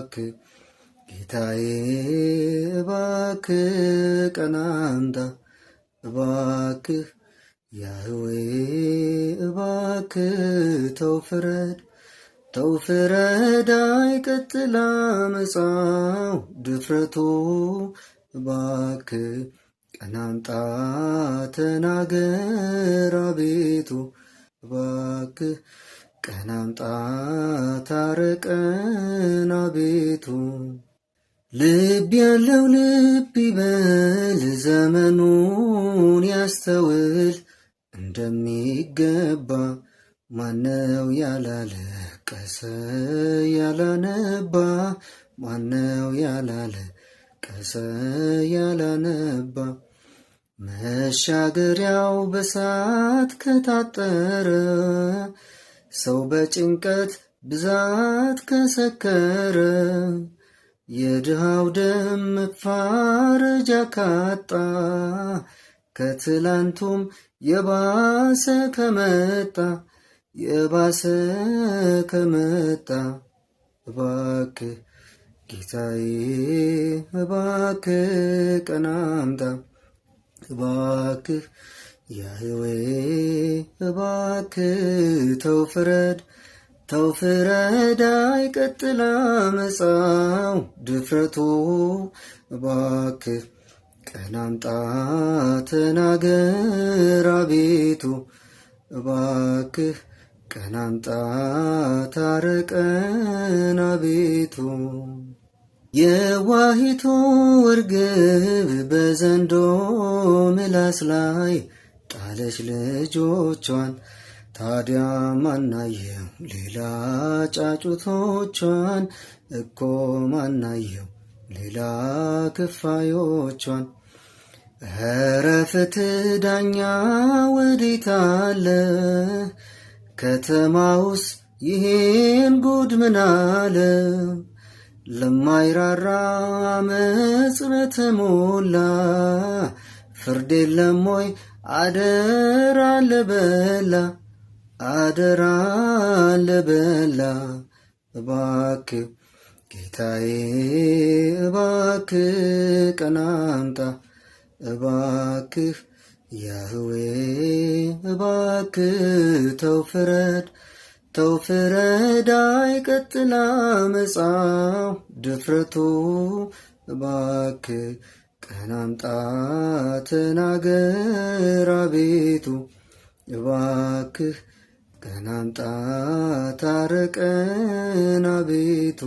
እባክህ ጌታዬ እባክህ ቀና አምጣ እባክህ ያህዌ እባክህ ተው ፍረድ አይቀጥል አመፃው ድፍረቱ እባክህ ቀና አምጣ ተናገር አቤቱ እባክህ ቀና አምጣ ታረቀን አቤቱ ልብ ያለው ልብ ይበል ዘመኑን ያስተውል እንደሚገባ ማነው ያላለቀሰ ያላነባ ማነው ያላለቀሰ ያላነባ መሻገሪያው በሳት ከታጠረ ሰው በጭንቀት ብዛት ከሰከረ የድሃው ደም መፋረጃ ካጣ ከትላንቱም የባሰ ከመጣ እባክህ ጌታዬ እባክህ ቀና አምጣ እባክህ ያህዌ እባክህ ተው ፍረድ አይቀጥል አመፃው ድፍረቱ እባክህ ቀና አምጣ ተናገር አቤቱ እባክህ ቀና አምጣ ታረቀን አቤቱ የዋሂቱ እርግብ በዘንዶ ምላስ ላይ ጣለች ልጆቿን ታዲያ ማናየው ሌላ ጫጩቶቿን እኮ ማናየው ሌላ ክፋዮቿን ኧረ ፍትህ ዳኛ ወዴት አለ ከተማውስ ይሄን ጉድ ምን አለ ለማይራራ አመፅ በተሞላ ፍርድ የለም ወይ አደራ ለበላ እባክህ ጌታዬ እባክህ ቀና አምጣ እባክህ ያህዌ እባክህ ተው ፍረድ አይቀጥል አመፃው ድፍረቱ እባክህ ቀና አምጣ ተናገር አቤቱ እባክህ ቀና አምጣ ታረቀን አቤቱ